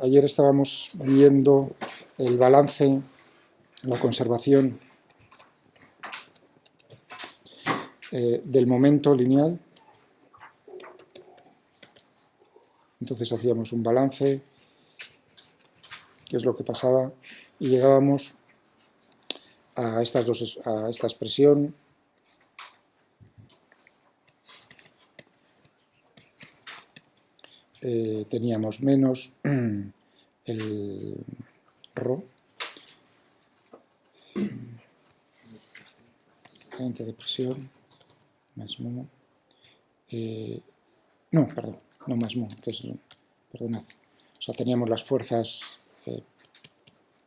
Ayer estábamos viendo el balance, la conservación del momento lineal. Entonces hacíamos un balance, qué es lo que pasaba, y llegábamos a esta expresión. Teníamos menos el ρ, gradiente de presión, más mu, no más mu, que es, perdonad, o sea, teníamos las fuerzas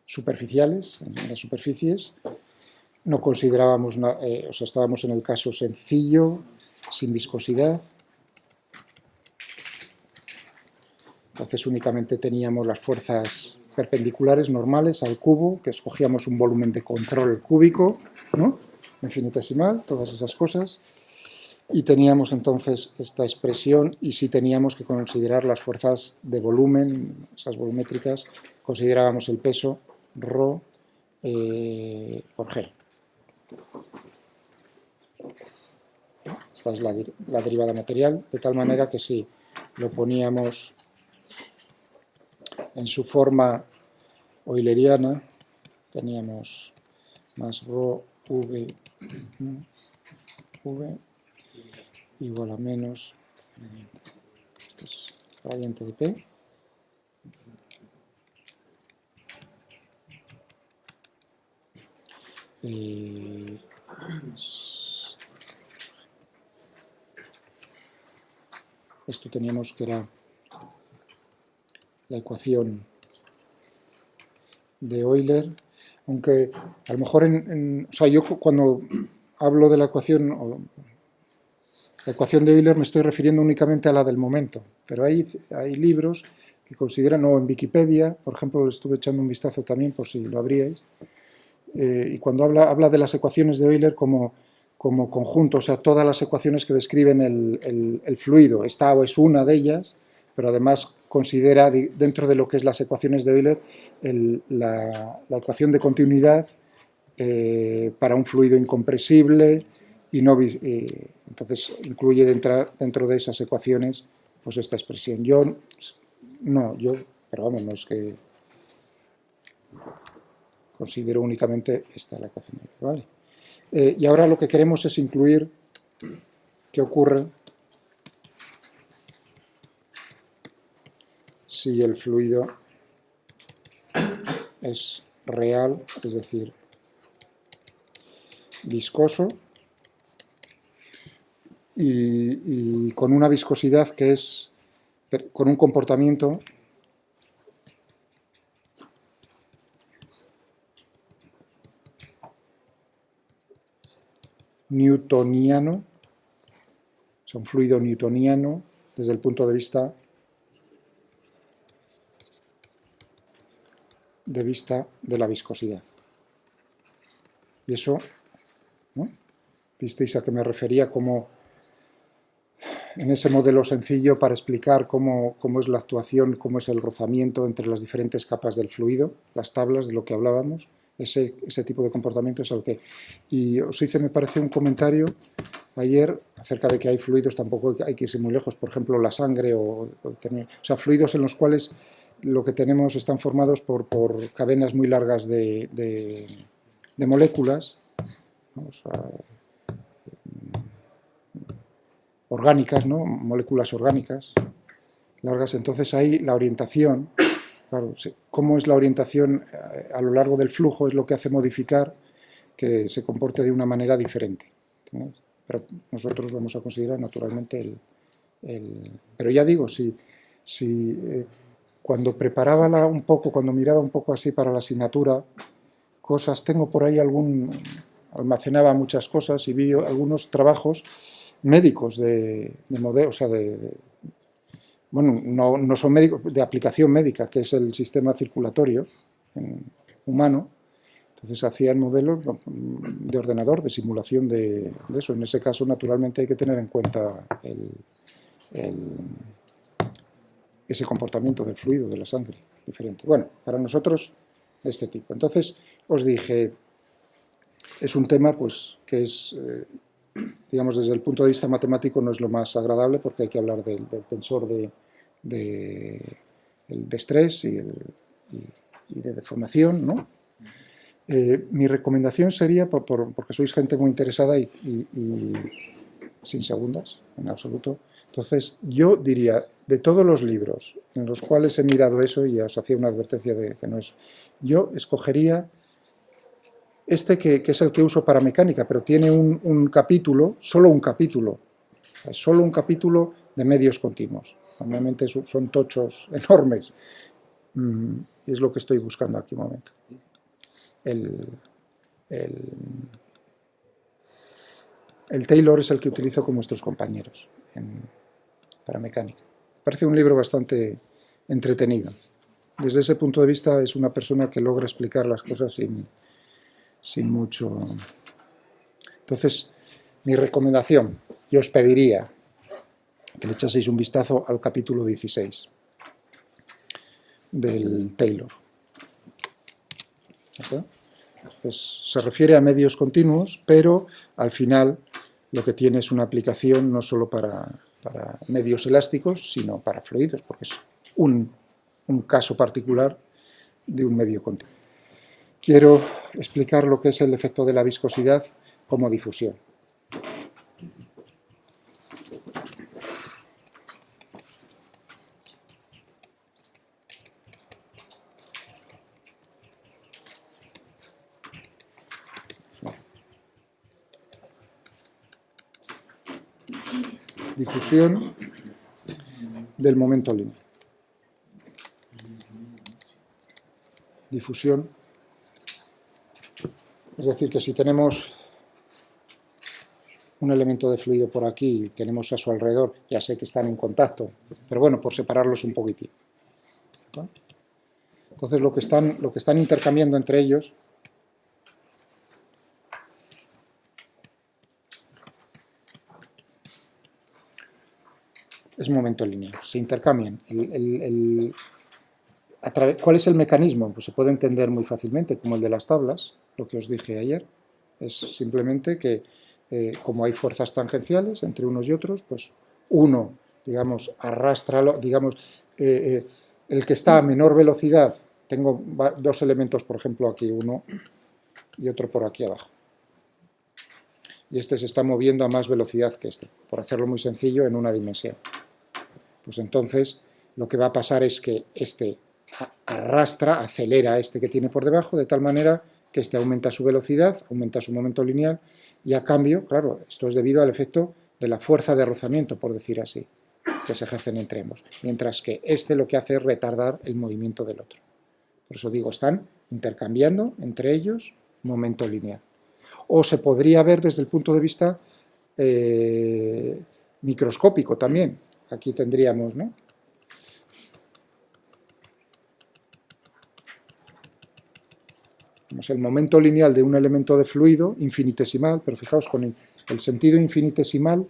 superficiales, en las superficies, no considerábamos, o sea, estábamos en el caso sencillo, sin viscosidad. Entonces únicamente teníamos las fuerzas perpendiculares normales al cubo, que escogíamos un volumen de control cúbico, ¿no? Infinitesimal, todas esas cosas. Y teníamos entonces esta expresión, y si teníamos que considerar las fuerzas de volumen, esas volumétricas, considerábamos el peso ρ por g. Esta es la derivada material, de tal manera que si lo poníamos en su forma euleriana, teníamos más ρ v igual a menos, este es gradiente de P, esto teníamos que era la ecuación de Euler, aunque a lo mejor o sea, yo cuando hablo de la ecuación de Euler me estoy refiriendo únicamente a la del momento, pero hay libros que consideran, o en Wikipedia, por ejemplo, le estuve echando un vistazo también por si lo abríais, y cuando habla de las ecuaciones de Euler como conjunto, o sea, todas las ecuaciones que describen el fluido, esta es una de ellas, pero además considera dentro de lo que es las ecuaciones de Euler la ecuación de continuidad para un fluido incompresible, y no, entonces incluye dentro de esas ecuaciones pues esta expresión. Pero vamos, no es que considero únicamente esta la ecuación, ¿vale? Y ahora lo que queremos es incluir qué ocurre si el fluido es real, es decir, viscoso, y con una viscosidad que es, con un comportamiento newtoniano, o sea, un fluido newtoniano desde el punto de vista de la viscosidad. Y eso, ¿no? Visteis a qué me refería, como en ese modelo sencillo para explicar cómo es la actuación, cómo es el rozamiento entre las diferentes capas del fluido, las tablas de lo que hablábamos, ese tipo de comportamiento es el que... Y os hice, me parece, un comentario ayer acerca de que hay fluidos, tampoco hay que irse muy lejos, por ejemplo la sangre, o sea, fluidos en los cuales lo que tenemos están formados por cadenas muy largas de moléculas, ¿no? O sea, orgánicas, ¿no? Moléculas orgánicas largas. Entonces ahí la orientación, claro, cómo es la orientación a lo largo del flujo es lo que hace modificar que se comporte de una manera diferente, ¿entendéis? Pero nosotros vamos a considerar naturalmente pero ya digo, cuando preparaba cuando miraba un poco así para la asignatura, cosas, tengo por ahí almacenaba muchas cosas y vi algunos trabajos médicos de modelo, o sea, bueno, no son médicos, de aplicación médica, que es el sistema circulatorio humano. Entonces hacían modelos de ordenador, de simulación de eso. En ese caso, naturalmente, hay que tener en cuenta ese comportamiento del fluido, de la sangre. diferente. Bueno, para nosotros de este tipo. Entonces os dije, es un tema pues que es, digamos, desde el punto de vista matemático no es lo más agradable porque hay que hablar del tensor de estrés y de deformación, ¿no? Mi recomendación sería, porque sois gente muy interesada y sin segundas, en absoluto. Entonces, yo diría, de todos los libros en los cuales he mirado eso, y os hacía una advertencia de que no es... Yo escogería este que es el que uso para mecánica, pero tiene un capítulo, solo un capítulo de medios continuos. Normalmente son tochos enormes. Y es lo que estoy buscando aquí un momento. El Taylor es el que utilizo con nuestros compañeros para mecánica. Parece un libro bastante entretenido. Desde ese punto de vista es una persona que logra explicar las cosas sin mucho... Entonces, mi recomendación, y os pediría que le echaseis un vistazo al capítulo 16 del Taylor. Entonces, se refiere a medios continuos, pero al final lo que tiene es una aplicación no solo para medios elásticos, sino para fluidos, porque es un caso particular de un medio continuo. Quiero explicar lo que es el efecto de la viscosidad como difusión. Difusión del momento lineal. Difusión, es decir, que si tenemos un elemento de fluido por aquí y tenemos a su alrededor, ya sé que están en contacto, pero bueno, por separarlos un poquitín. ¿No? Entonces lo que están intercambiando entre ellos es momento lineal, se intercambian. ¿Cuál es el mecanismo? Pues se puede entender muy fácilmente, como el de las tablas, lo que os dije ayer. Es simplemente que, como hay fuerzas tangenciales entre unos y otros, pues uno, digamos, arrastra, digamos, el que está a menor velocidad, tengo dos elementos, por ejemplo, aquí, uno y otro por aquí abajo. Y este se está moviendo a más velocidad que este, por hacerlo muy sencillo, en una dimensión. Pues entonces, lo que va a pasar es que este arrastra, acelera a este que tiene por debajo, de tal manera que este aumenta su velocidad, aumenta su momento lineal, y a cambio, claro, esto es debido al efecto de la fuerza de rozamiento, por decir así, que se ejercen entre ambos, mientras que este lo que hace es retardar el movimiento del otro. Por eso digo, están intercambiando entre ellos momento lineal. O se podría ver desde el punto de vista microscópico también. Aquí tendríamos, ¿no?, el momento lineal de un elemento de fluido infinitesimal, pero fijaos con el sentido infinitesimal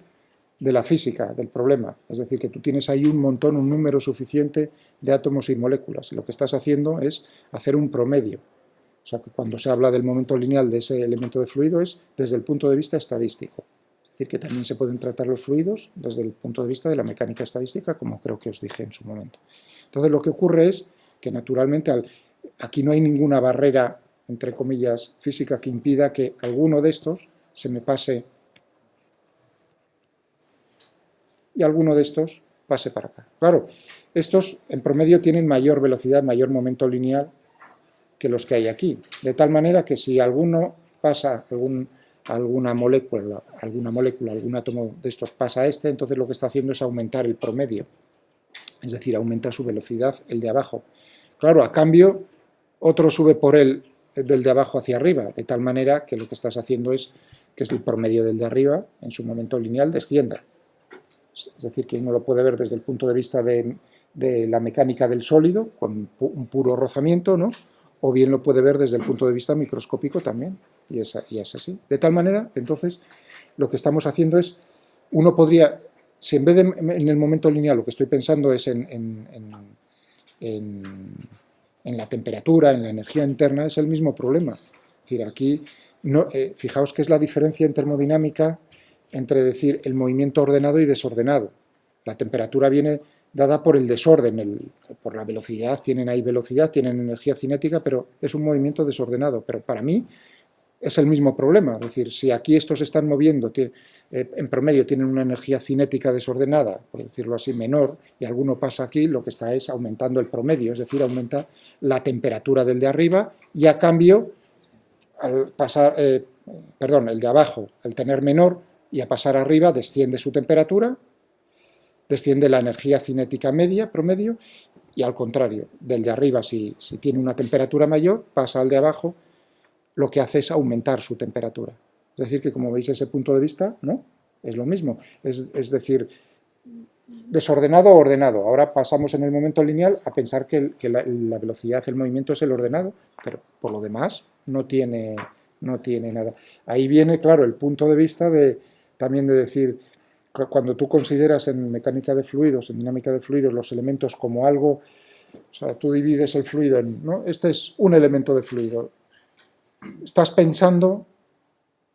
de la física, del problema. Es decir, que tú tienes ahí un número suficiente de átomos y moléculas. Y lo que estás haciendo es hacer un promedio. O sea, que cuando se habla del momento lineal de ese elemento de fluido es desde el punto de vista estadístico. Es decir, que también se pueden tratar los fluidos desde el punto de vista de la mecánica estadística, como creo que os dije en su momento. Entonces, lo que ocurre es que, naturalmente, aquí no hay ninguna barrera, entre comillas, física que impida que alguno de estos se me pase y alguno de estos pase para acá. Claro, estos en promedio tienen mayor velocidad, mayor momento lineal que los que hay aquí, de tal manera que si alguno pasa, alguna molécula, algún átomo de estos pasa a este, entonces lo que está haciendo es aumentar el promedio, es decir, aumenta su velocidad el de abajo. Claro, a cambio, otro sube por él del de abajo hacia arriba, de tal manera que lo que estás haciendo es que el promedio del de arriba, en su momento lineal, descienda. Es decir, que uno lo puede ver desde el punto de vista de la mecánica del sólido, con un puro rozamiento, ¿no?, o bien lo puede ver desde el punto de vista microscópico también, y es así. De tal manera, entonces, lo que estamos haciendo es, uno podría, si en vez de en el momento lineal lo que estoy pensando es en en la temperatura, en la energía interna, es el mismo problema. Es decir, aquí, no, fijaos que es la diferencia en termodinámica entre decir el movimiento ordenado y desordenado. La temperatura viene dada por el desorden, por la velocidad, tienen ahí velocidad, tienen energía cinética, pero es un movimiento desordenado. Pero para mí es el mismo problema, es decir, si aquí estos se están moviendo, en promedio tienen una energía cinética desordenada, por decirlo así, menor, y alguno pasa aquí, lo que está es aumentando el promedio, es decir, aumenta la temperatura del de arriba, y a cambio, al pasar, el de abajo, al tener menor, y a pasar arriba, desciende su temperatura, desciende la energía cinética media, promedio, y al contrario, del de arriba, si tiene una temperatura mayor, pasa al de abajo, lo que hace es aumentar su temperatura. Es decir, que como veis ese punto de vista, ¿no? Es lo mismo. Es decir, desordenado o ordenado. Ahora pasamos en el momento lineal a pensar que la velocidad, el movimiento es el ordenado, pero por lo demás no tiene nada. Ahí viene, claro, el punto de vista también de decir, cuando tú consideras en mecánica de fluidos, en dinámica de fluidos, los elementos como algo, o sea, tú divides el fluido en, ¿no? Este es un elemento de fluido. Estás pensando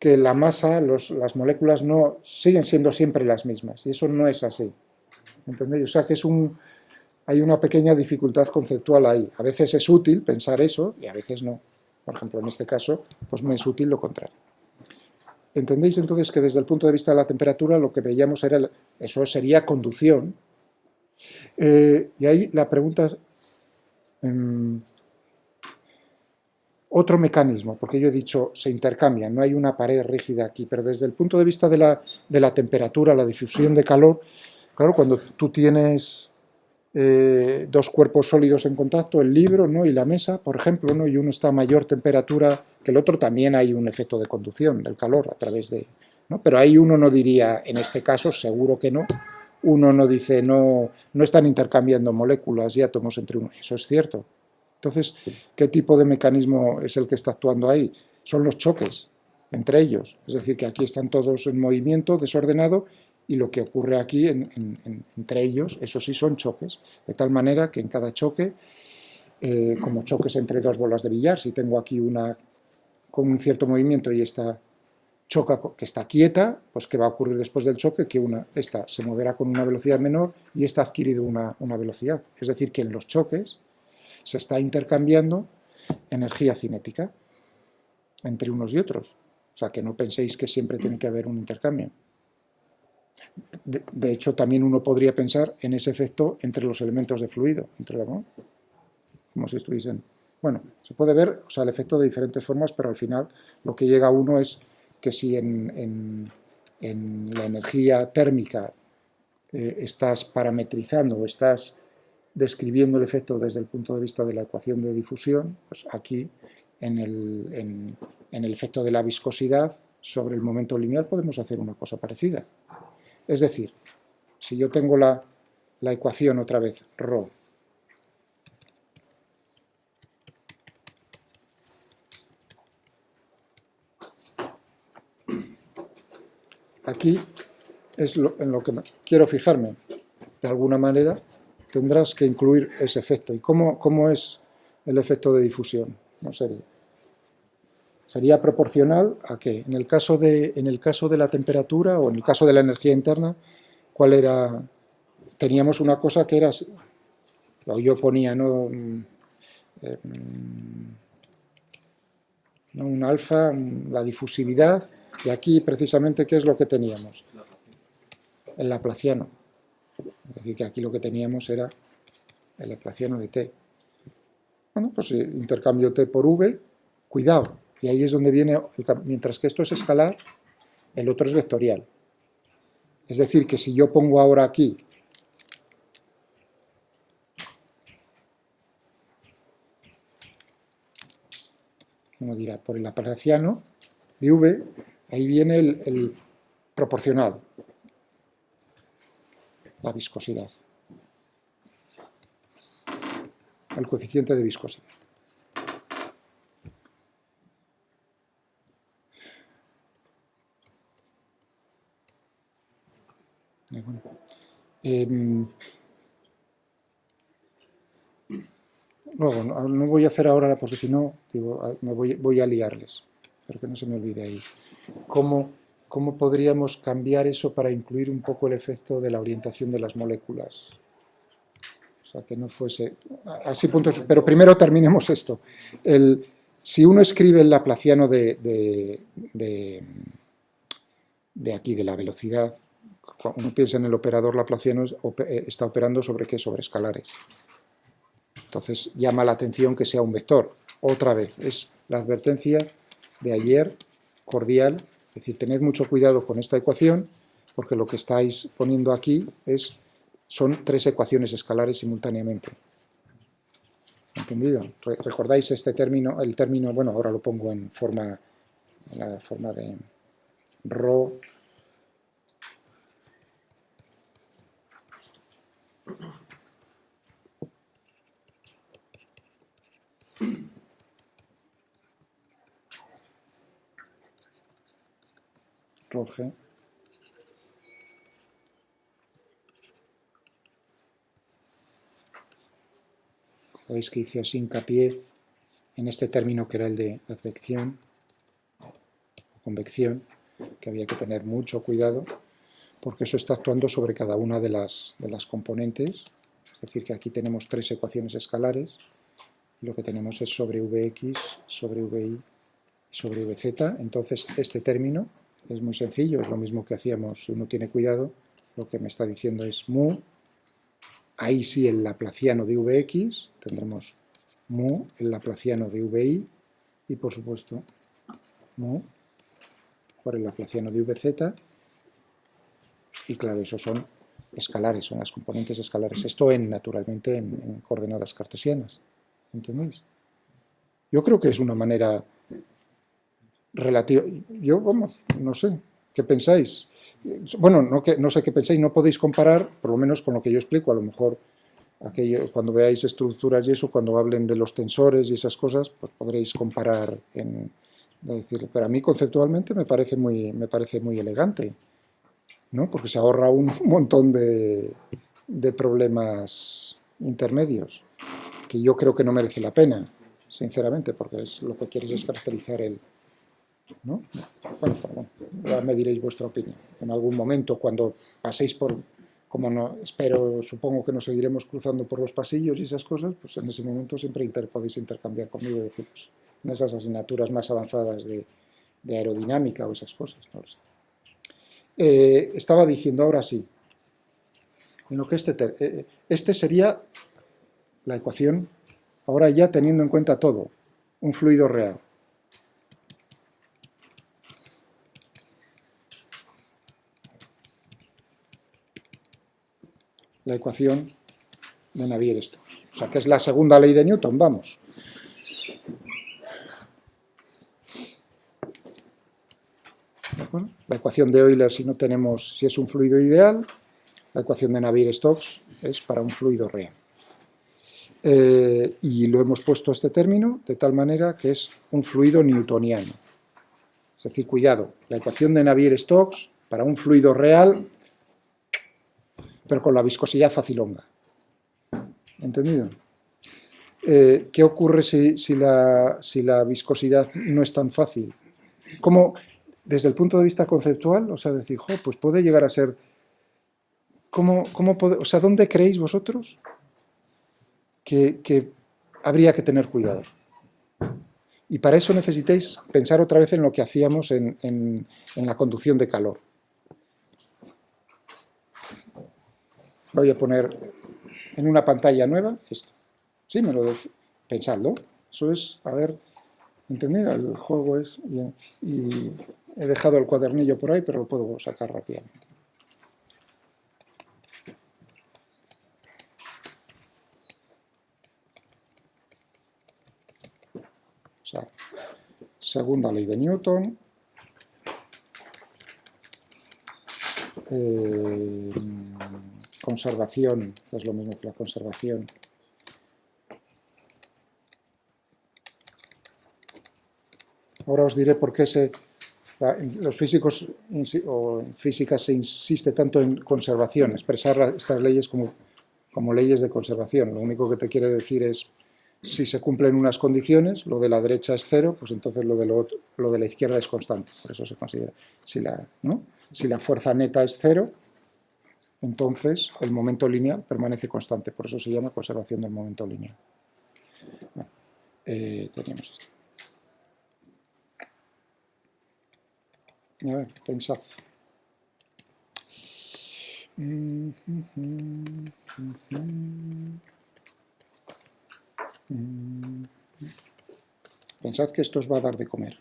que la masa, las moléculas no siguen siendo siempre las mismas, y eso no es así. ¿Entendéis? O sea que hay una pequeña dificultad conceptual ahí. A veces es útil pensar eso y a veces no. Por ejemplo, en este caso, pues me es útil lo contrario. ¿Entendéis entonces que desde el punto de vista de la temperatura lo que veíamos era, eso sería conducción? Y ahí la pregunta es, otro mecanismo, porque yo he dicho, se intercambian, no hay una pared rígida aquí, pero desde el punto de vista de la temperatura, la difusión de calor, claro, cuando tú tienes dos cuerpos sólidos en contacto, el libro, ¿no?, y la mesa, por ejemplo, ¿no?, y uno está a mayor temperatura que el otro, también hay un efecto de conducción del calor a través de, ¿no? Pero ahí uno no diría, en este caso, seguro que no, uno no dice, no están intercambiando moléculas y átomos entre uno, eso es cierto. Entonces, ¿qué tipo de mecanismo es el que está actuando ahí? Son los choques entre ellos, es decir, que aquí están todos en movimiento desordenado y lo que ocurre aquí entre ellos, eso sí son choques, de tal manera que en cada choque, como choques entre dos bolas de billar, si tengo aquí una con un cierto movimiento y esta choca, que está quieta, pues ¿qué va a ocurrir después del choque? Que esta se moverá con una velocidad menor y esta ha adquirido una velocidad. Es decir, que en los choques se está intercambiando energía cinética entre unos y otros. O sea, que no penséis que siempre tiene que haber un intercambio. De hecho, también uno podría pensar en ese efecto entre los elementos de fluido, como si estuviesen... Bueno, se puede ver, o sea, el efecto de diferentes formas, pero al final lo que llega a uno es que si en la energía térmica estás parametrizando o estás describiendo el efecto desde el punto de vista de la ecuación de difusión, pues aquí en el efecto de la viscosidad sobre el momento lineal podemos hacer una cosa parecida. Es decir, si yo tengo la ecuación otra vez, ρ, aquí es en lo que quiero fijarme. De alguna manera tendrás que incluir ese efecto. ¿Y cómo es el efecto de difusión? No sería. Sería proporcional a qué. En el caso de la temperatura o en el caso de la energía interna, ¿cuál era? Teníamos una cosa que era, o yo ponía, ¿no? Un alfa, la difusividad, y aquí precisamente ¿qué es lo que teníamos? El laplaciano. Es decir, que aquí lo que teníamos era el laplaciano de t. Bueno, pues intercambio t por v, cuidado, y ahí es donde viene, mientras que esto es escalar, el otro es vectorial. Es decir, que si yo pongo ahora aquí como dirá, por el laplaciano de v, ahí viene el proporcional, la viscosidad, el coeficiente de viscosidad. Bueno, luego, no voy a hacer ahora, porque si no, digo, voy a liarles, pero que no se me olvide ahí. ¿Cómo podríamos cambiar eso para incluir un poco el efecto de la orientación de las moléculas? O sea, que no fuese... Así puntos, pero primero terminemos esto. Si uno escribe el laplaciano de aquí, de la velocidad, cuando uno piensa en el operador laplaciano, está operando sobre ¿qué? Sobre escalares. Entonces llama la atención que sea un vector. Otra vez, es la advertencia de ayer, cordial, es decir, tened mucho cuidado con esta ecuación, porque lo que estáis poniendo aquí son tres ecuaciones escalares simultáneamente. ¿Entendido? ¿Recordáis este término? El término, bueno, ahora lo pongo en la forma de ρ. G. Veis que hice así hincapié en este término que era el de advección o convección, que había que tener mucho cuidado, porque eso está actuando sobre cada una de las componentes. Es decir, que aquí tenemos tres ecuaciones escalares, y lo que tenemos es sobre Vx, sobre Vi y sobre Vz. Entonces, este término es muy sencillo, es lo mismo que hacíamos si uno tiene cuidado. Lo que me está diciendo es mu. Ahí sí el laplaciano de Vx, tendremos mu, el laplaciano de Vi, y por supuesto mu por el laplaciano de Vz, y claro, esos son escalares, son las componentes escalares. Esto naturalmente en coordenadas cartesianas, ¿entendéis? Yo creo que es una manera relativa, yo, vamos, no sé, ¿qué pensáis? Bueno, no sé qué pensáis, no podéis comparar, por lo menos con lo que yo explico, a lo mejor cuando veáis estructuras y eso, cuando hablen de los tensores y esas cosas, pues podréis comparar decir, pero a mí conceptualmente me parece muy elegante, ¿no? Porque se ahorra un montón de problemas intermedios, que yo creo que no merece la pena, sinceramente, porque lo que quieres es caracterizar ¿no? Bueno, ya me diréis vuestra opinión. En algún momento, cuando paséis por, como no, supongo que nos seguiremos cruzando por los pasillos y esas cosas, pues en ese momento siempre podéis intercambiar conmigo y decir, pues, en esas asignaturas más avanzadas de aerodinámica o esas cosas, no lo sé. Estaba diciendo, ahora sí, en lo que este sería la ecuación, ahora ya teniendo en cuenta todo, un fluido real. La ecuación de Navier-Stokes. O sea, que es la segunda ley de Newton, vamos. ¿De acuerdo? La ecuación de Euler, si es un fluido ideal, la ecuación de Navier-Stokes es para un fluido real. Y lo hemos puesto este término de tal manera que es un fluido newtoniano. Es decir, cuidado, la ecuación de Navier-Stokes para un fluido real, pero con la viscosidad facilonga. ¿Entendido? ¿Qué ocurre si la viscosidad no es tan fácil? ¿Cómo, desde el punto de vista conceptual, o sea, decir, pues puede llegar a ser... o sea, ¿dónde creéis vosotros que habría que tener cuidado? Y para eso necesitáis pensar otra vez en lo que hacíamos en la conducción de calor. Voy a poner en una pantalla nueva esto. Sí, me lo decís. Pensadlo. Eso es, a ver, ¿entendéis? El juego es... Y he dejado el cuadernillo por ahí, pero lo puedo sacar rápidamente. O sea, segunda ley de Newton. Conservación, que es lo mismo que la conservación. Ahora os diré por qué los físicos o en física se insiste tanto en conservación, expresar estas leyes como leyes de conservación. Lo único que te quiere decir es, si se cumplen unas condiciones, lo de la derecha es cero, pues entonces lo de la izquierda es constante. Por eso se considera. ¿No? Si la fuerza neta es cero, entonces el momento lineal permanece constante. Por eso se llama conservación del momento lineal. Bueno, teníamos esto. A ver, pensad. Pensad que esto os va a dar de comer.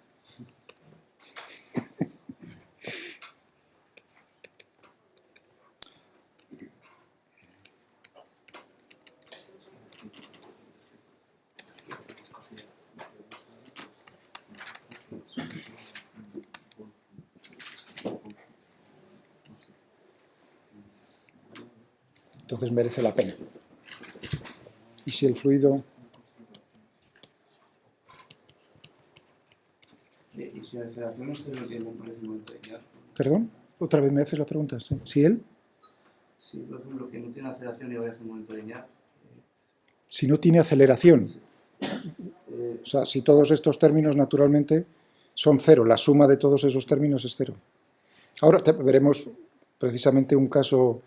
Entonces merece la pena. Y si el fluido... ¿Y si la aceleración es cero tiene un precio muy lineal? ¿Perdón? ¿Otra vez me haces la pregunta? ¿Si él? Sí, por ejemplo, que no tiene aceleración y vaya a hacer un momento lineal. Si no tiene aceleración. O sea, si todos estos términos naturalmente son cero, la suma de todos esos términos es cero. Ahora veremos precisamente un caso,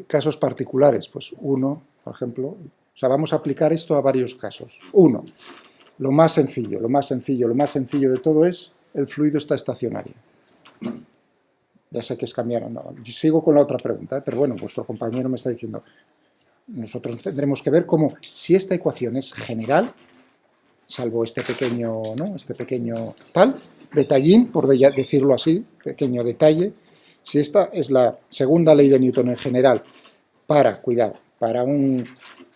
casos particulares. Pues uno, por ejemplo, o sea, vamos a aplicar esto a varios casos. Uno, lo más sencillo de todo es el fluido está estacionario. Ya sé que es cambiar, no. Sigo con la otra pregunta, pero bueno, vuestro compañero me está diciendo, nosotros tendremos que ver cómo, si esta ecuación es general, salvo este pequeño, ¿no? Este pequeño tal, detallín, por decirlo así, pequeño detalle, si esta es la segunda ley de Newton en general para, cuidado, para un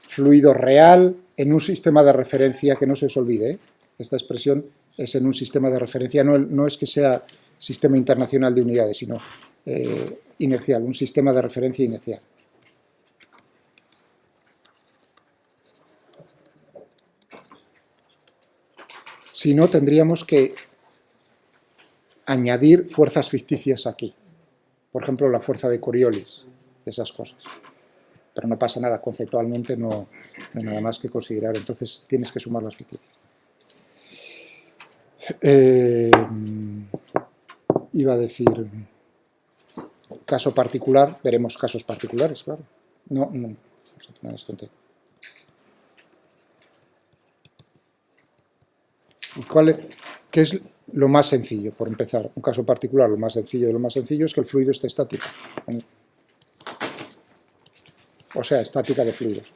fluido real en un sistema de referencia, que no se os olvide, ¿eh? Esta expresión es en un sistema de referencia, no es que sea sistema internacional de unidades, sino inercial, un sistema de referencia inercial. Si no, tendríamos que añadir fuerzas ficticias aquí. Por ejemplo, la fuerza de Coriolis, esas cosas. Pero no pasa nada, conceptualmente no hay nada más que considerar, entonces tienes que sumar las ficticias. Iba a decir, caso particular, veremos casos particulares, claro. No, vamos a poner esto entero. ¿Y qué es lo más sencillo, por empezar? Un caso particular, lo más sencillo de lo más sencillo es que el fluido esté estático. O sea, estática de fluidos.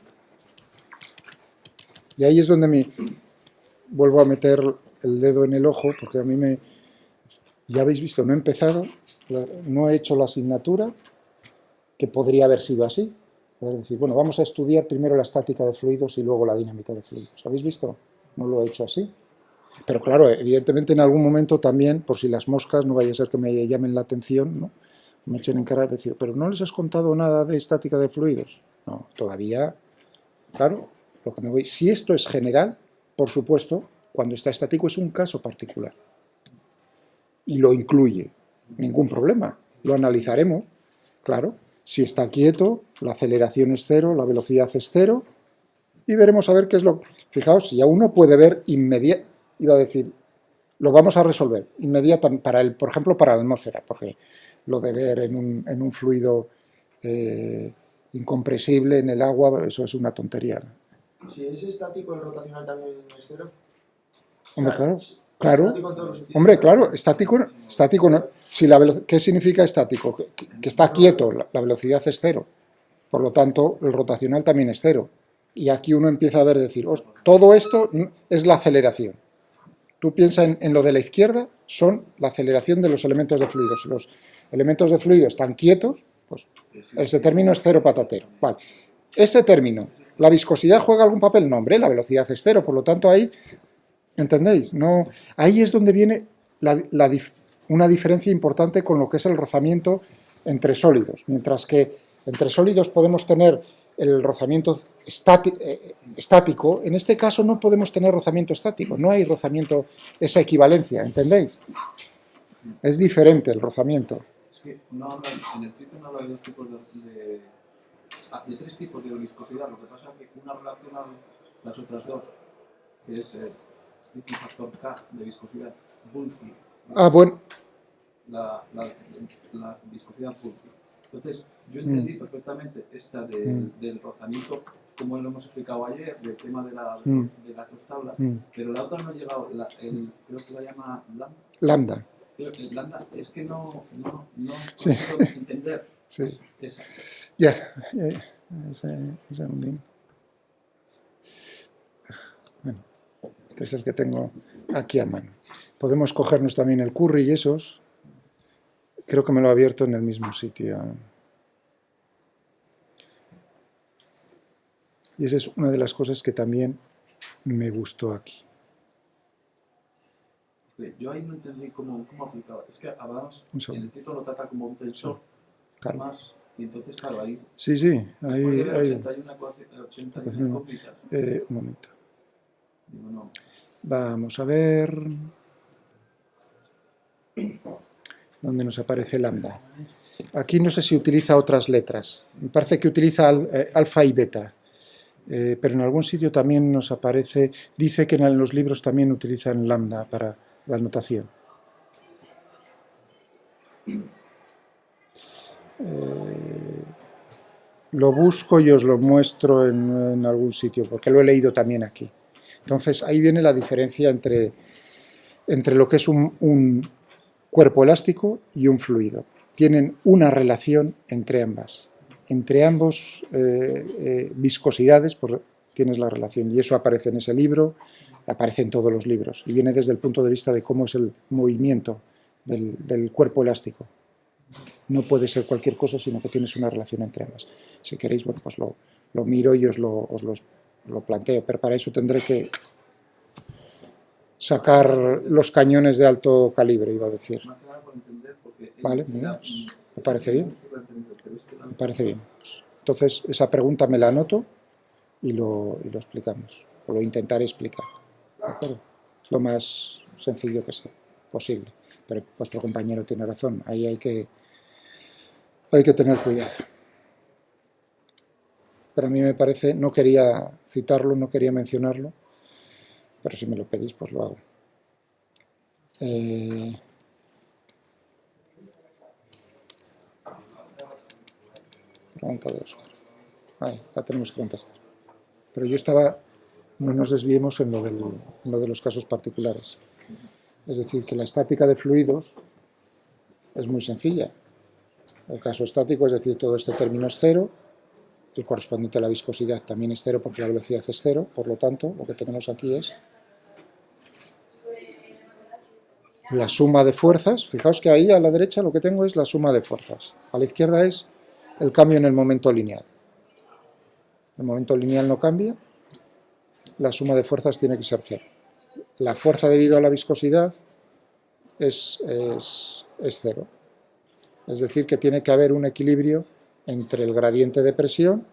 Y ahí es donde me vuelvo a meter el dedo en el ojo, porque a mí ya habéis visto, no he empezado, no he hecho la asignatura, que podría haber sido así. Es decir, bueno, vamos a estudiar primero la estática de fluidos y luego la dinámica de fluidos. ¿Habéis visto? No lo he hecho así. Pero claro, evidentemente en algún momento también, por si las moscas, no vaya a ser que me llamen la atención, ¿no? Me echen en cara de decir, pero ¿no les has contado nada de estática de fluidos? No, todavía, claro, lo que me voy... Si esto es general, por supuesto, cuando está estático es un caso particular. Y lo incluye, ningún problema. Lo analizaremos, claro. Si está quieto, la aceleración es cero, la velocidad es cero, y veremos a ver qué es lo... Fijaos, si ya uno puede ver inmediatamente, iba a decir, lo vamos a resolver inmediatamente, por ejemplo, para la atmósfera, porque lo de ver en un fluido incompresible en el agua, eso es una tontería, ¿no? Si es estático, el rotacional también es cero. Hombre, O sea, claro. Hombre, claro, estático no. Si ¿qué significa estático? Que está quieto, la velocidad es cero. Por lo tanto, el rotacional también es cero. Y aquí uno empieza a ver, decir, todo esto es la aceleración. Tú piensas en lo de la izquierda, son la aceleración de los elementos de fluidos. Si los elementos de fluido están quietos, pues ese término es cero patatero. Vale. Ese término, ¿la viscosidad juega algún papel? No, hombre, la velocidad es cero, por lo tanto ahí, ¿entendéis? No, ahí es donde viene una diferencia importante con lo que es el rozamiento entre sólidos. Mientras que entre sólidos podemos tener el rozamiento estático, en este caso no podemos tener rozamiento estático, no hay rozamiento, esa equivalencia, ¿entendéis? Es diferente el rozamiento. Es que no habla, en el título no habla de tres tipos de viscosidad, lo que pasa es que una relaciona las otras dos, que es un factor K de viscosidad, Bulky. Ah, bueno, La viscosidad Bulky. Entonces, yo entendí perfectamente esta del rozamiento, como lo hemos explicado ayer, del tema de las dos tablas, pero la otra no ha llegado, creo que la llama lambda. lambda, es que no Sí. consigo entender Sí. esa. Ya, un segundín. Bueno, este es el que tengo aquí a mano. Podemos cogernos también el curry y esos. Creo que me lo ha abierto en el mismo sitio. Y esa es una de las cosas que también me gustó aquí. Yo ahí no entendí cómo aplicaba. Es que hablamos, Un segundo. el título lo trata como un tensor Claro. más, y entonces, claro, ahí Sí, sí, ahí, puede haber ahí. 85 ópticas. Un momento. Digo, no. Vamos a ver dónde nos aparece lambda. Aquí no sé si utiliza otras letras. Me parece que utiliza alfa y beta. Pero en algún sitio también nos aparece, dice que en los libros también utilizan lambda para la notación. Lo busco y os lo muestro en algún sitio, porque lo he leído también aquí. Entonces ahí viene la diferencia entre lo que es un cuerpo elástico y un fluido. Tienen una relación entre ambas. Entre ambos viscosidades tienes la relación, y eso aparece en ese libro, aparece en todos los libros, y viene desde el punto de vista de cómo es el movimiento del cuerpo elástico. No puede ser cualquier cosa, sino que tienes una relación entre ambas. Si queréis, bueno, pues lo miro y os lo planteo, pero para eso tendré que sacar los cañones de alto calibre, iba a decir. Vale, bien, pues, me parece bien. Me parece bien. Pues, entonces, esa pregunta me la anoto y lo explicamos, o lo intentaré explicar. ¿De acuerdo? Lo más sencillo que sea posible. Pero vuestro compañero tiene razón, ahí hay que tener cuidado. Pero a mí me parece, no quería citarlo, no quería mencionarlo, pero si me lo pedís, pues lo hago. Pregunta 2. Ahí, la tenemos que contestar. Pero yo no nos desviemos en lo de los casos particulares. Es decir, que la estática de fluidos es muy sencilla. El caso estático, es decir, todo este término es cero, el correspondiente a la viscosidad también es cero porque la velocidad es cero, por lo tanto, lo que tenemos aquí es la suma de fuerzas. Fijaos que ahí a la derecha lo que tengo es la suma de fuerzas. A la izquierda es el cambio en el momento lineal. El momento lineal no cambia, la suma de fuerzas tiene que ser cero. La fuerza debido a la viscosidad es cero. Es decir, que tiene que haber un equilibrio entre el gradiente de presión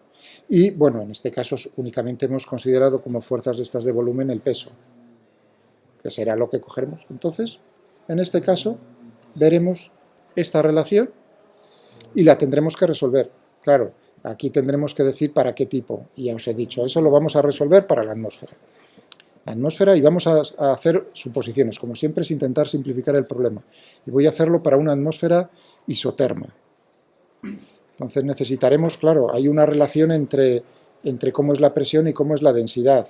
y, bueno, en este caso únicamente hemos considerado como fuerzas de estas de volumen el peso, que será lo que cogeremos. Entonces, en este caso, veremos esta relación y la tendremos que resolver. Claro, aquí tendremos que decir para qué tipo, y ya os he dicho, eso lo vamos a resolver para la atmósfera. La atmósfera, y vamos a hacer suposiciones, como siempre es intentar simplificar el problema, y voy a hacerlo para una atmósfera isoterma. Entonces necesitaremos, claro, hay una relación entre cómo es la presión y cómo es la densidad.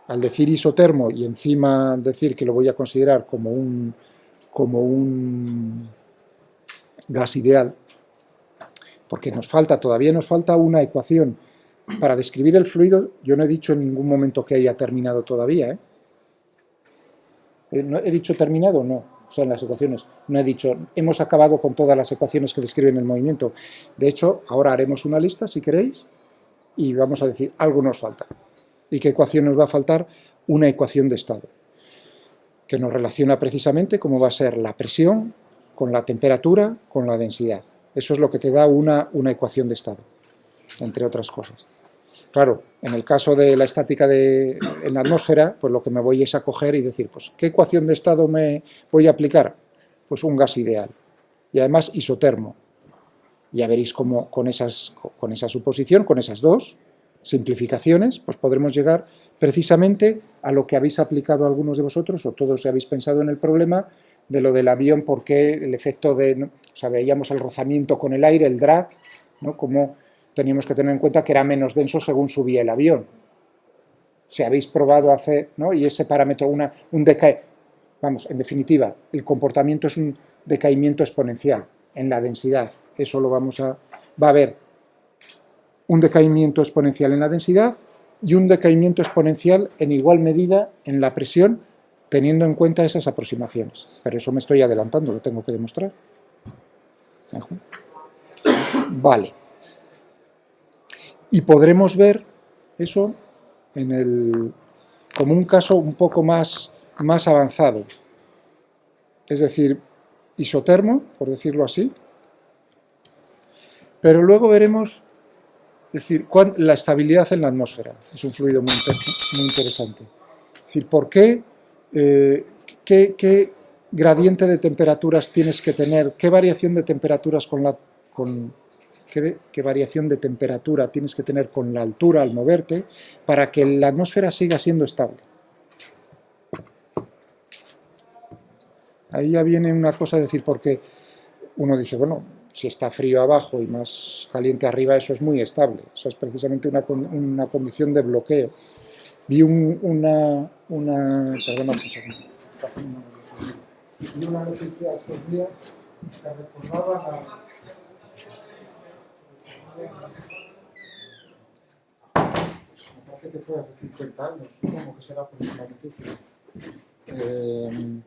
Al decir isotermo y encima decir que lo voy a considerar como un gas ideal, porque todavía nos falta una ecuación para describir el fluido. Yo no he dicho en ningún momento que haya terminado todavía, ¿He dicho terminado? No, son las ecuaciones. No he dicho, hemos acabado con todas las ecuaciones que describen el movimiento. De hecho, ahora haremos una lista, si queréis, y vamos a decir, algo nos falta. ¿Y qué ecuación nos va a faltar? Una ecuación de estado, que nos relaciona precisamente cómo va a ser la presión con la temperatura, con la densidad. Eso es lo que te da una ecuación de estado, entre otras cosas. Claro, en el caso de la estática en la atmósfera, pues lo que me voy es a coger y decir, pues, ¿qué ecuación de estado me voy a aplicar? Pues un gas ideal, y además isotermo. Ya veréis cómo con esa suposición, con esas dos simplificaciones, pues podremos llegar precisamente a lo que habéis aplicado algunos de vosotros, o todos habéis pensado en el problema de lo del avión, porque el efecto de, ¿no? O sea, veíamos el rozamiento con el aire, el drag, ¿no? Como teníamos que tener en cuenta que era menos denso según subía el avión. Si habéis probado hacer, ¿no? Y ese parámetro, un decaimiento, vamos, en definitiva, el comportamiento es un decaimiento exponencial en la densidad. Eso lo va a haber un decaimiento exponencial en la densidad y un decaimiento exponencial en igual medida en la presión, teniendo en cuenta esas aproximaciones. Pero eso me estoy adelantando, lo tengo que demostrar. Vale. Y podremos ver eso como un caso un poco más avanzado. Es decir, isotermo, por decirlo así. Pero luego veremos, es decir, la estabilidad en la atmósfera. Es un fluido muy interesante. Es decir, ¿por qué? ¿Qué gradiente de temperaturas tienes que tener? ¿Qué variación de temperaturas qué variación de temperatura tienes que tener con la altura al moverte para que la atmósfera siga siendo estable? Ahí ya viene una cosa, decir, porque uno dice, bueno, si está frío abajo y más caliente arriba, eso es muy estable. Eso es precisamente una condición de bloqueo. Vi una noticia estos días que recordaba me parece que fue hace 50 años, supongo que será por esa noticia. En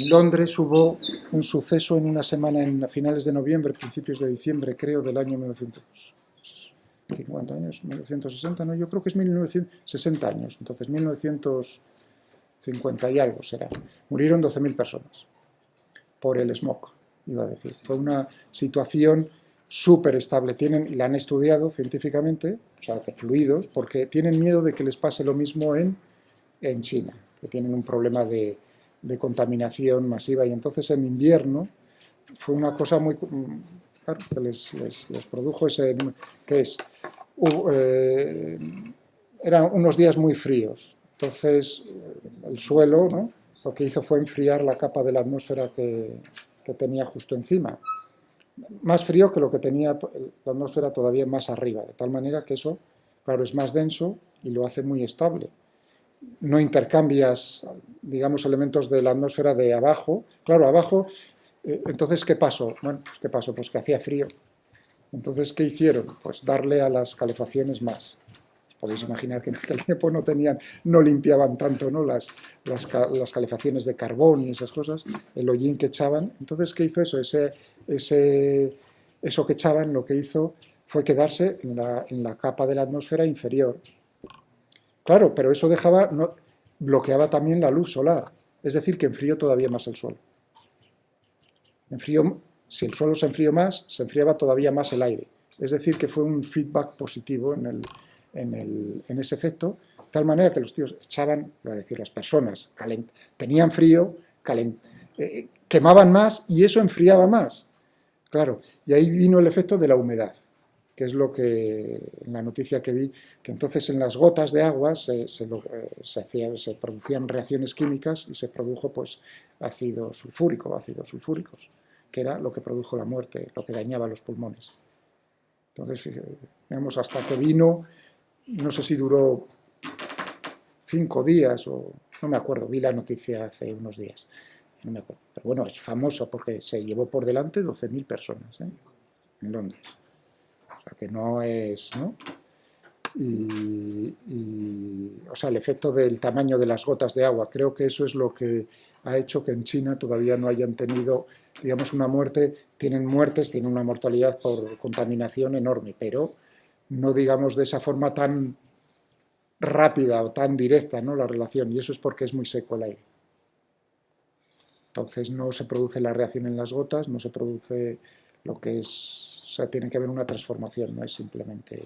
Londres hubo un suceso en una semana a finales de noviembre, principios de diciembre, creo, del año 1950 años, 1960, no, yo creo que es 1960 años, entonces 1950 y algo será. Murieron 12.000 personas por el smog, iba a decir. Fue una situación súper estable, y la han estudiado científicamente, o sea, de fluidos, porque tienen miedo de que les pase lo mismo en China, que tienen un problema de contaminación masiva, y entonces en invierno fue una cosa muy claro, que les produjo eran unos días muy fríos, entonces el suelo, ¿no? Lo que hizo fue enfriar la capa de la atmósfera que tenía justo encima, más frío que lo que tenía la atmósfera todavía más arriba, de tal manera que eso, claro, es más denso y lo hace muy estable. No intercambias, digamos, elementos de la atmósfera de abajo. Claro, abajo, entonces, ¿qué pasó? Bueno, pues ¿qué pasó? Pues que hacía frío. Entonces, ¿qué hicieron? Pues darle a las calefacciones más. Os podéis imaginar que en aquel tiempo no limpiaban tanto, ¿no? las calefacciones de carbón y esas cosas, el hollín que echaban. Entonces, ¿qué hizo eso? Eso que echaban, lo que hizo fue quedarse en la capa de la atmósfera inferior. Claro, pero eso bloqueaba también la luz solar, es decir, que enfrió todavía más el suelo. Si el suelo se enfrió más, se enfriaba todavía más el aire. Es decir, que fue un feedback positivo en ese efecto, de tal manera que los tíos echaban, voy a decir, las personas tenían frío, quemaban más y eso enfriaba más. Claro, y ahí vino el efecto de la humedad, que es lo que en la noticia que vi, que entonces en las gotas de agua se producían reacciones químicas y se produjo pues ácidos sulfúricos, que era lo que produjo la muerte, lo que dañaba los pulmones. Entonces, digamos, hasta que vino, no sé si duró 5 días o no me acuerdo, vi la noticia hace unos días, no me acuerdo, pero bueno, es famoso porque se llevó por delante 12.000 personas en Londres. O sea, que no es, ¿no? O sea, el efecto del tamaño de las gotas de agua, creo que eso es lo que ha hecho que en China todavía no hayan tenido, digamos, una muerte, tienen una mortalidad por contaminación enorme, pero no, digamos, de esa forma tan rápida o tan directa, ¿no? La relación, y eso es porque es muy seco el aire. Entonces no se produce la reacción en las gotas, no se produce lo que es, o sea, tiene que haber una transformación, no es simplemente...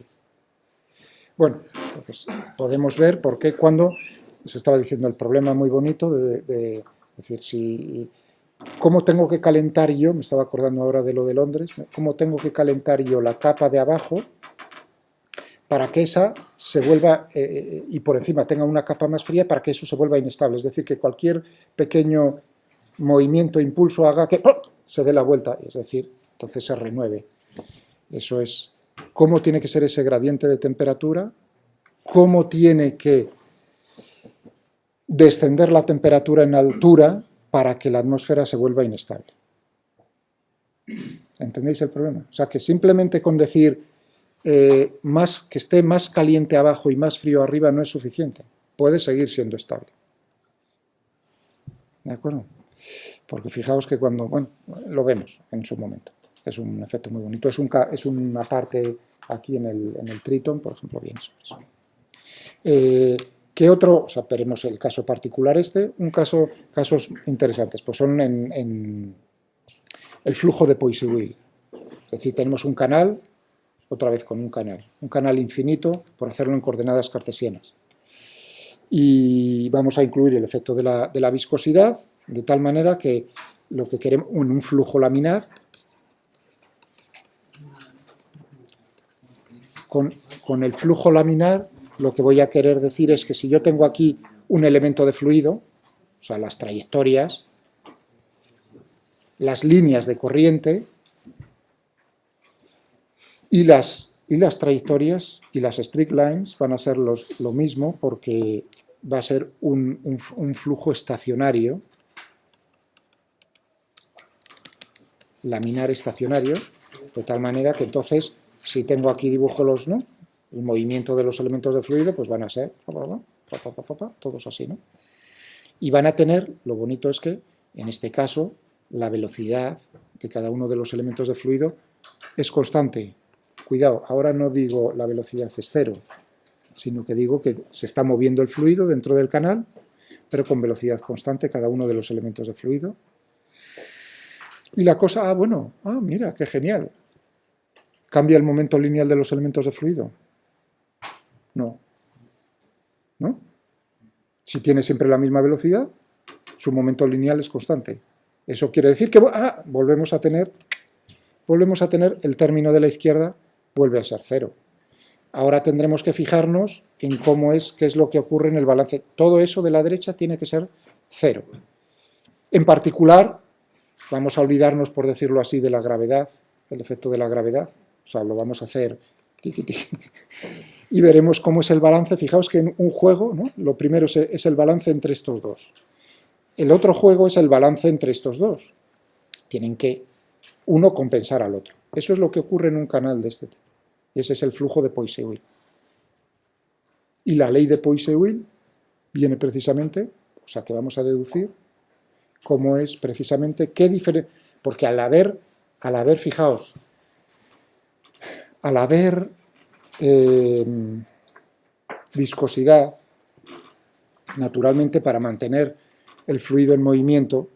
Bueno, entonces podemos ver por qué cuando, se estaba diciendo el problema muy bonito de decir, ¿cómo tengo que calentar yo? Me estaba acordando ahora de lo de Londres, ¿cómo tengo que calentar yo la capa de abajo para que esa se vuelva, y por encima tenga una capa más fría para que eso se vuelva inestable. Es decir, que cualquier pequeño movimiento, impulso haga que ¡pum!, se dé la vuelta, es decir, entonces se renueve. Eso es cómo tiene que ser ese gradiente de temperatura, cómo tiene que descender la temperatura en altura para que la atmósfera se vuelva inestable. ¿Entendéis el problema? O sea, que simplemente con decir que esté más caliente abajo y más frío arriba no es suficiente. Puede seguir siendo estable. ¿De acuerdo? Porque fijaos que cuando, bueno, lo vemos en su momento. Es un efecto muy bonito. Es una parte aquí en el Triton, por ejemplo, bien sobre eso. ¿Qué otro? O sea, veremos el caso particular casos interesantes, pues son en el flujo de Poiseuille. Es decir, tenemos un canal, otra vez con un canal infinito, por hacerlo en coordenadas cartesianas. Y vamos a incluir el efecto de la viscosidad, de tal manera que lo que queremos, en un flujo laminar, con el flujo laminar, lo que voy a querer decir es que si yo tengo aquí un elemento de fluido, o sea, las trayectorias, las líneas de corriente y las trayectorias y las straight lines van a ser lo mismo, porque va a ser un flujo estacionario, laminar estacionario, de tal manera que entonces, si tengo aquí dibujo ¿no?, el movimiento de los elementos de fluido, pues van a ser todos así, ¿no? Y van a tener, lo bonito es que, en este caso, la velocidad de cada uno de los elementos de fluido es constante. Cuidado, ahora no digo la velocidad es cero, sino que digo que se está moviendo el fluido dentro del canal, pero con velocidad constante cada uno de los elementos de fluido. Y la cosa, mira, qué genial. ¿Cambia el momento lineal de los elementos de fluido? No. ¿No? Si tiene siempre la misma velocidad, su momento lineal es constante. Eso quiere decir que volvemos a tener el término de la izquierda, vuelve a ser cero. Ahora tendremos que fijarnos en qué es lo que ocurre en el balance. Todo eso de la derecha tiene que ser cero. En particular, vamos a olvidarnos, por decirlo así, de la gravedad, el efecto de la gravedad. O sea, lo vamos a hacer y veremos cómo es el balance. Fijaos que en un juego, ¿no?, lo primero es el balance entre estos dos. El otro juego es el balance entre estos dos. Tienen que uno compensar al otro. Eso es lo que ocurre en un canal de este tipo. Y ese es el flujo de Poiseuille. Y la ley de Poiseuille viene precisamente, o sea, que vamos a deducir cómo es precisamente qué diferencia. Porque al haber, fijaos, al haber viscosidad, naturalmente para mantener el fluido en movimiento,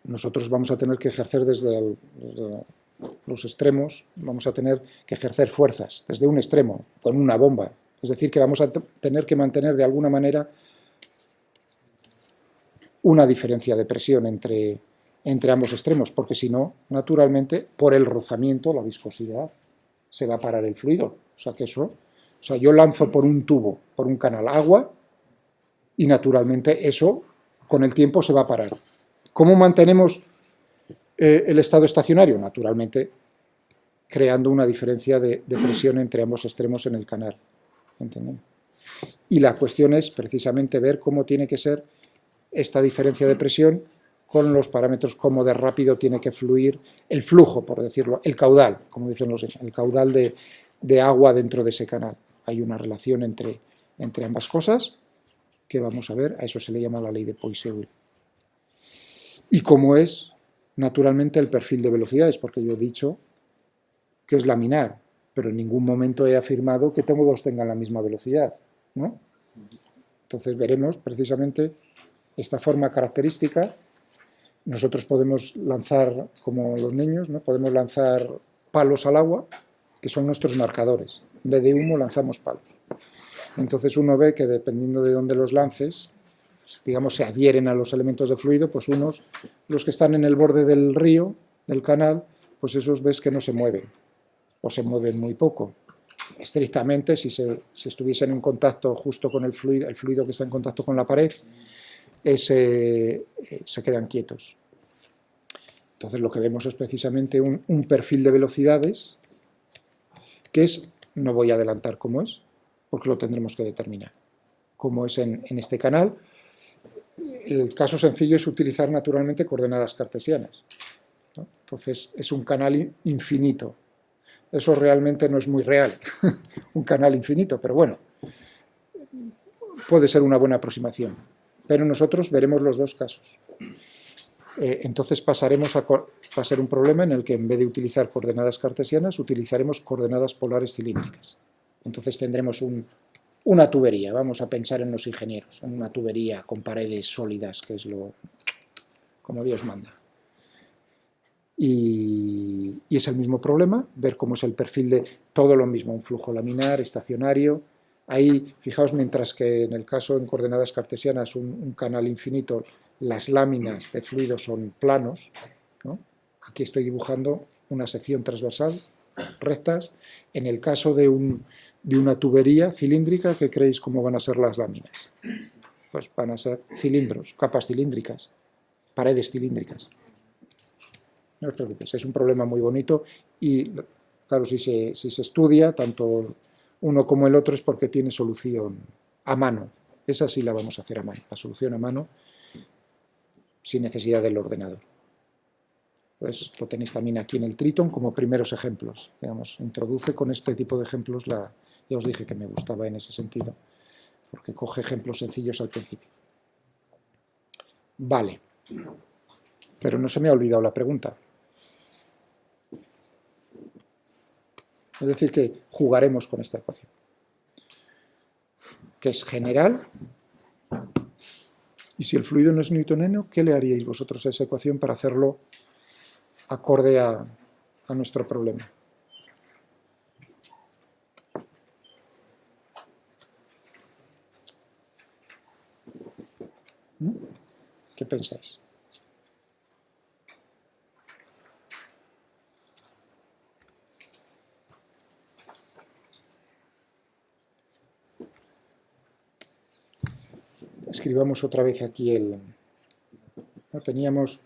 nosotros vamos a tener que ejercer desde los extremos, vamos a tener que ejercer fuerzas desde un extremo, con una bomba. Es decir, que vamos a tener que mantener de alguna manera una diferencia de presión entre ambos extremos, porque si no, naturalmente, por el rozamiento, la viscosidad, se va a parar el fluido. O sea, yo lanzo por un tubo, por un canal, agua, y naturalmente eso, con el tiempo, se va a parar. ¿Cómo mantenemos el estado estacionario? Naturalmente, creando una diferencia de presión entre ambos extremos en el canal. ¿Entendéis? Y la cuestión es precisamente ver cómo tiene que ser esta diferencia de presión con los parámetros, cómo de rápido tiene que fluir el flujo, por decirlo, el caudal, como dicen el caudal de agua dentro de ese canal. Hay una relación entre ambas cosas que vamos a ver, a eso se le llama la ley de Poiseuille. Y cómo es, naturalmente, el perfil de velocidades, porque yo he dicho que es laminar, pero en ningún momento he afirmado que todos tengan la misma velocidad, ¿no? Entonces veremos precisamente esta forma característica. Nosotros podemos lanzar, como los niños, ¿no?, podemos lanzar palos al agua, que son nuestros marcadores. En vez de humo lanzamos palos. Entonces uno ve que dependiendo de dónde los lances, digamos, se adhieren a los elementos de fluido, pues los que están en el borde del río, del canal, pues esos ves que no se mueven, o se mueven muy poco. estrictamente, si estuviesen en contacto justo con el fluido que está en contacto con la pared, se quedan quietos. Entonces lo que vemos es precisamente un perfil de velocidades que es, no voy a adelantar cómo es, porque lo tendremos que determinar. Como es en este canal, el caso sencillo es utilizar naturalmente coordenadas cartesianas, ¿no? Entonces es un canal infinito. Eso realmente no es muy real, un canal infinito, pero bueno, puede ser una buena aproximación. Pero nosotros veremos los dos casos. Entonces pasaremos va a ser un problema en el que en vez de utilizar coordenadas cartesianas, utilizaremos coordenadas polares cilíndricas. Entonces tendremos una tubería, vamos a pensar en los ingenieros, en una tubería con paredes sólidas, que es como Dios manda. Y es el mismo problema, ver cómo es el perfil de todo lo mismo, un flujo laminar, estacionario. Ahí, fijaos, mientras que en el caso en coordenadas cartesianas, un canal infinito, las láminas de fluido son planos, ¿no? Aquí estoy dibujando una sección transversal, rectas. En el caso de una tubería cilíndrica, ¿qué creéis cómo van a ser las láminas? Pues van a ser cilindros, capas cilíndricas, paredes cilíndricas. No os preocupéis, es un problema muy bonito y, claro, si se estudia, tanto uno como el otro es porque tiene solución a mano. Esa sí la vamos a hacer a mano, la solución a mano, sin necesidad del ordenador. Pues lo tenéis también aquí en el Triton como primeros ejemplos. Digamos, introduce con este tipo de ejemplos, ya os dije que me gustaba en ese sentido, porque coge ejemplos sencillos al principio. Vale, pero no se me ha olvidado la pregunta. Es decir, que jugaremos con esta ecuación, que es general, y si el fluido no es newtoniano, ¿qué le haríais vosotros a esa ecuación para hacerlo acorde a nuestro problema? ¿Qué pensáis? Escribamos otra vez aquí ¿no? Teníamos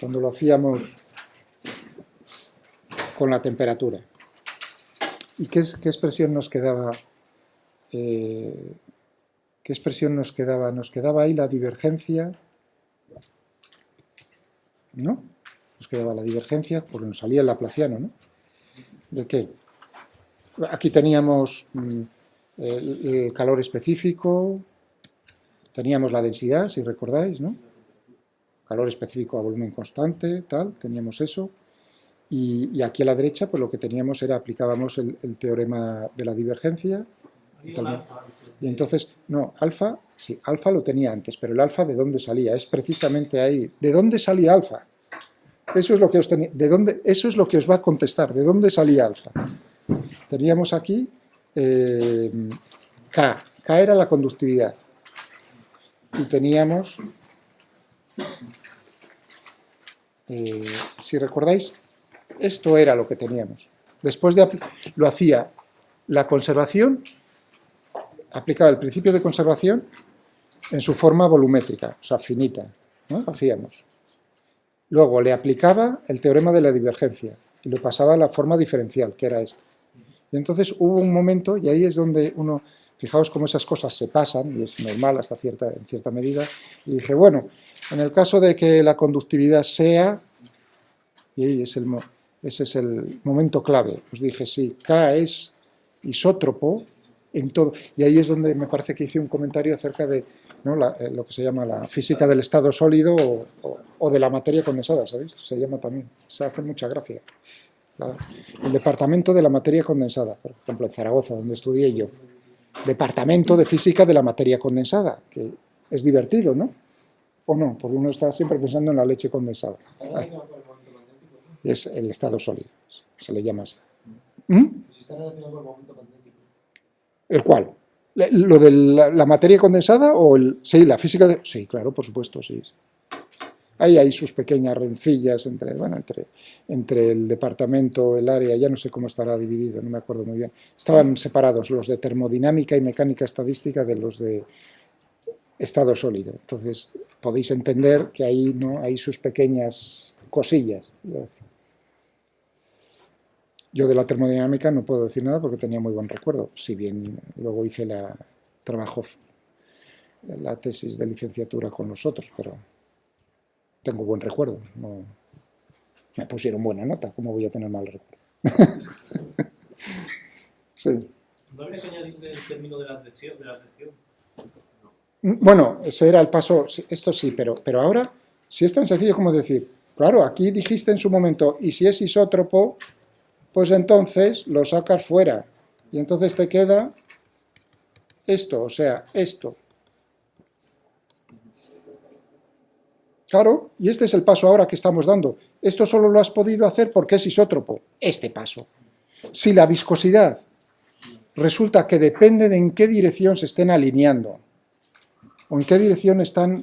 cuando lo hacíamos con la temperatura. ¿Y qué expresión nos quedaba? ¿Qué expresión nos quedaba? Nos quedaba ahí la divergencia, ¿no? Nos quedaba la divergencia, porque nos salía el laplaciano, ¿no? ¿De qué? Aquí teníamos el calor específico, teníamos la densidad, si recordáis, ¿no? Calor específico a volumen constante, tal, teníamos eso. Y aquí a la derecha, pues lo que teníamos era, aplicábamos el teorema de la divergencia. Y entonces, no, alfa, sí, alfa lo tenía antes, pero el alfa, ¿de dónde salía? Es precisamente ahí. ¿De dónde salía alfa? Eso es lo que eso es lo que os va a contestar. ¿De dónde salía alfa? Teníamos aquí K. K era la conductividad. Y teníamos, si recordáis, esto era lo que teníamos. Después lo hacía la conservación, aplicaba el principio de conservación en su forma volumétrica, o sea, finita, ¿no? Hacíamos. Luego le aplicaba el teorema de la divergencia y lo pasaba a la forma diferencial, que era esto. Y entonces hubo un momento, y ahí es donde uno, fijaos cómo esas cosas se pasan, y es normal hasta en cierta medida, y dije, bueno, en el caso de que la conductividad sea, y ahí ese es el momento clave, os dije, sí, K es isótropo en todo, y ahí es donde me parece que hice un comentario acerca de, ¿no? Lo que se llama la física del estado sólido o de la materia condensada, ¿sabéis? Se llama también, se hace mucha gracia. El departamento de la materia condensada, por ejemplo, en Zaragoza, donde estudié yo. Departamento de física de la materia condensada, que es divertido, ¿no? ¿O no? Porque uno está siempre pensando en la leche condensada. Es el estado sólido, se le llama así. Si está relacionado con el momento magnético. ¿El cuál? ¿Lo de la materia condensada o sí, la física de...? Sí, claro, por supuesto, sí. Ahí hay sus pequeñas rencillas entre el departamento, el área, ya no sé cómo estará dividido, no me acuerdo muy bien. Estaban separados los de termodinámica y mecánica estadística de los de estado sólido. Entonces, podéis entender que ahí no hay sus pequeñas cosillas. Yo de la termodinámica no puedo decir nada porque tenía muy buen recuerdo, si bien luego hice la tesis de licenciatura con nosotros, pero tengo buen recuerdo. No, me pusieron buena nota, ¿cómo voy a tener mal recuerdo? Sí. ¿No habría que añadir el término de la adhesión? Bueno, ese era el paso, esto sí, pero ahora, si es tan sencillo como decir, claro, aquí dijiste en su momento, y si es isótropo, pues entonces lo sacas fuera, y entonces te queda esto, o sea, esto. Claro, y este es el paso ahora que estamos dando. Esto solo lo has podido hacer porque es isótropo, este paso. Si la viscosidad resulta que depende de en qué dirección se estén alineando, o en qué dirección están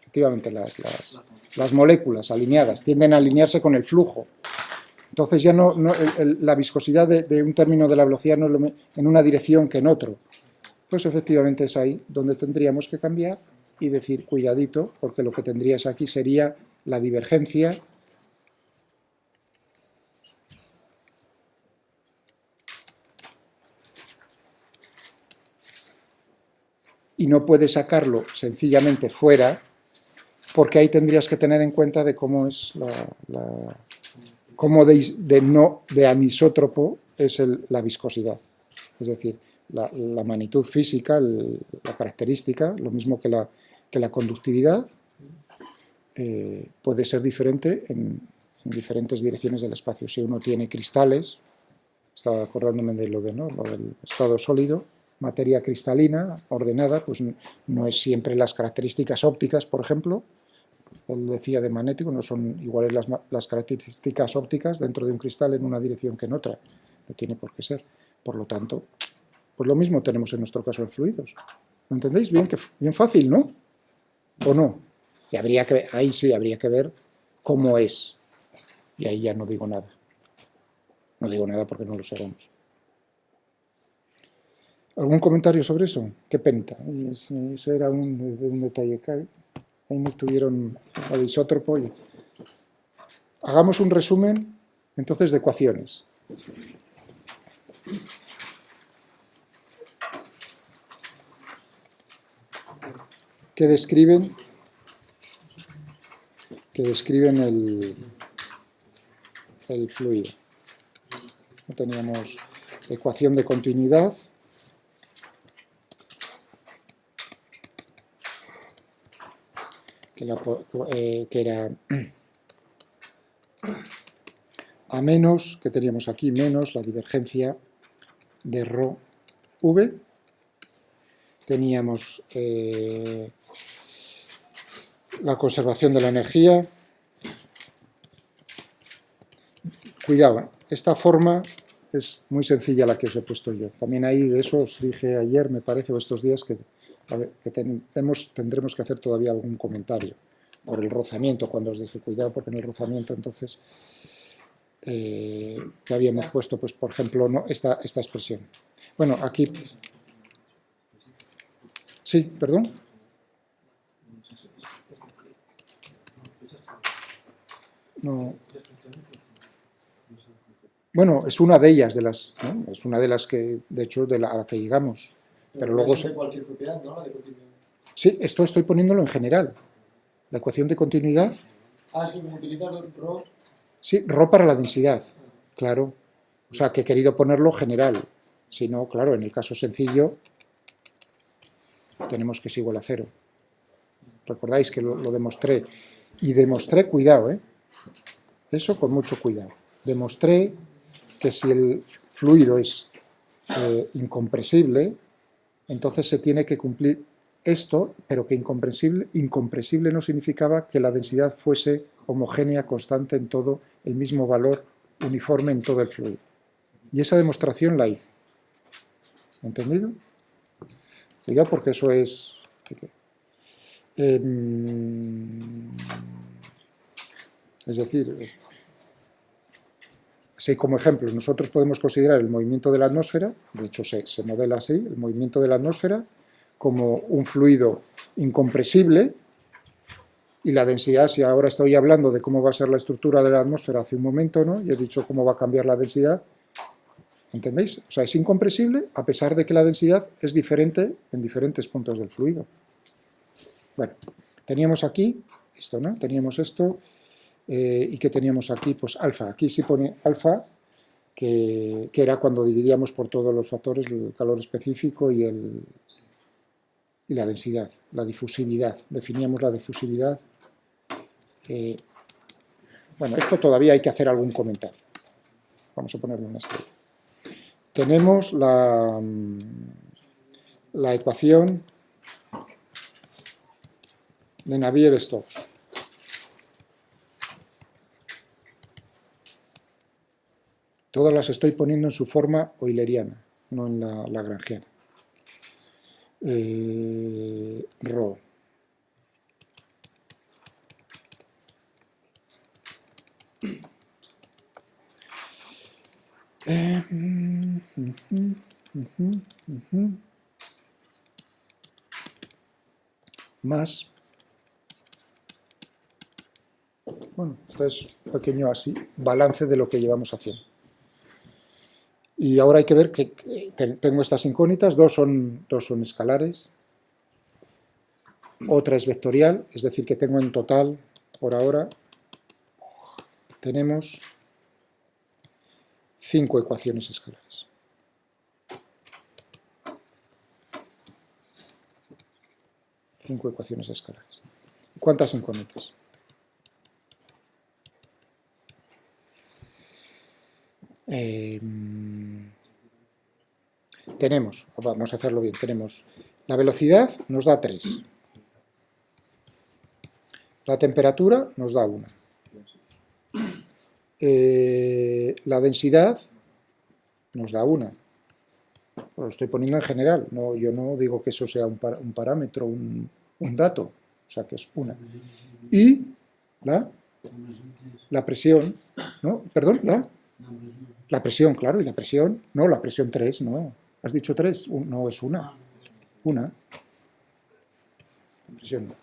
efectivamente, las moléculas alineadas, tienden a alinearse con el flujo. Entonces ya la viscosidad de un término de la velocidad no es en una dirección que en otro. Pues efectivamente es ahí donde tendríamos que cambiar y decir, cuidadito, porque lo que tendrías aquí sería la divergencia y no puedes sacarlo sencillamente fuera, porque ahí tendrías que tener en cuenta de cómo es cómo de anisótropo es la viscosidad. Es decir, la magnitud física, la característica, lo mismo que la conductividad, puede ser diferente en diferentes direcciones del espacio. Si uno tiene cristales, estaba acordándome de lo del estado sólido, materia cristalina, ordenada, pues no es siempre las características ópticas, por ejemplo, él decía de magnético, no son iguales las características ópticas dentro de un cristal en una dirección que en otra, no tiene por qué ser. Por lo tanto, pues lo mismo tenemos en nuestro caso en fluidos. ¿Lo entendéis? Bien fácil, ¿no? ¿O no? Y ahí sí habría que ver cómo es. Y ahí ya no digo nada. No digo nada porque no lo sabemos. ¿Algún comentario sobre eso? Qué penta. Ese era un detalle que ahí no estuvieron al isótropo. Hagamos un resumen, entonces, de ecuaciones. Que describen el fluido. Teníamos ecuación de continuidad, que era A menos, que teníamos aquí, menos la divergencia de ρ v. Teníamos la conservación de la energía. Cuidado, esta forma es muy sencilla la que os he puesto yo. También ahí de eso os dije ayer, me parece, o estos días, que tendremos que hacer todavía algún comentario por el rozamiento, cuando os dije cuidado, porque en el rozamiento entonces que habíamos puesto, pues por ejemplo, ¿no? esta expresión. Bueno, aquí... Sí, perdón. No. Bueno, es una de ellas, ¿no? Es una de las que, de hecho, a la que llegamos. Pero luego... de cualquier propiedad, ¿no? La de continuidad. Sí, esto estoy poniéndolo en general. La ecuación de continuidad... Ah, es que como utilizar el ρ... Sí, ρ para la densidad, claro. O sea, que he querido ponerlo general. Si no, claro, en el caso sencillo tenemos que es igual a 0. Recordáis que lo demostré. Y demostré, cuidado, eso con mucho cuidado. Demostré que si el fluido es incompresible, entonces se tiene que cumplir esto, pero que incompresible no significaba que la densidad fuese homogénea, constante en todo, el mismo valor, uniforme en todo el fluido. Y esa demostración la hice. ¿Entendido? Cuidado porque eso es... Es decir, así como ejemplo, nosotros podemos considerar el movimiento de la atmósfera, de hecho se modela así, el movimiento de la atmósfera como un fluido incompresible, y la densidad, si ahora estoy hablando de cómo va a ser la estructura de la atmósfera hace un momento, ¿no? Y he dicho cómo va a cambiar la densidad, ¿entendéis? O sea, es incompresible a pesar de que la densidad es diferente en diferentes puntos del fluido. Bueno, teníamos aquí esto, ¿no? Teníamos esto, y que teníamos aquí, pues alfa. Aquí sí pone alfa, que era cuando dividíamos por todos los factores, el calor específico y la densidad, la difusividad. Definíamos la difusividad. Bueno, esto todavía hay que hacer algún comentario. Vamos a ponerle una estrella. Tenemos la ecuación de Navier-Stokes. Todas las estoy poniendo en su forma euleriana, no en la lagrangiana. Rho. Más. Bueno, esto es un pequeño así, balance de lo que llevamos haciendo. Y ahora hay que ver que tengo estas incógnitas, dos son escalares, otra es vectorial, es decir, que tengo en total, por ahora, tenemos 5 ecuaciones escalares. ¿Cuántas incógnitas? Tenemos, vamos a hacerlo bien, tenemos la velocidad, nos da 3. La temperatura nos da 1. La densidad nos da 1. Lo estoy poniendo en general, no, yo no digo que eso sea un parámetro, un dato, o sea que es 1. Y la presión, ¿no? Perdón, la presión, claro, y la presión, no, la presión 3, no. ¿Has dicho 3? No, es 1. 1. Presión no.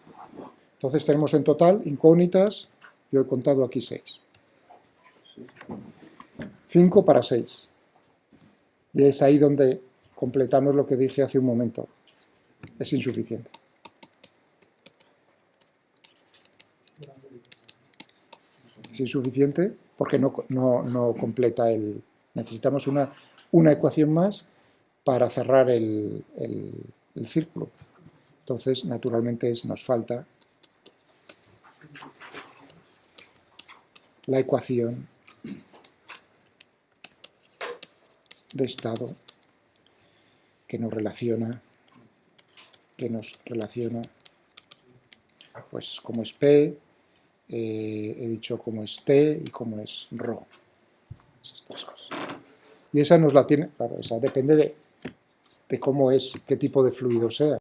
Entonces tenemos en total incógnitas, yo he contado aquí 6. 5 para 6. Y es ahí donde completamos lo que dije hace un momento. Es insuficiente. Es insuficiente porque no completa el... Necesitamos una ecuación más para cerrar el círculo. Entonces, naturalmente, nos falta la ecuación de estado que nos relaciona pues como es P, he dicho cómo es T y cómo es Rho. Esas 3 cosas. Y esa nos la tiene, claro, esa depende de cómo es, qué tipo de fluido sea.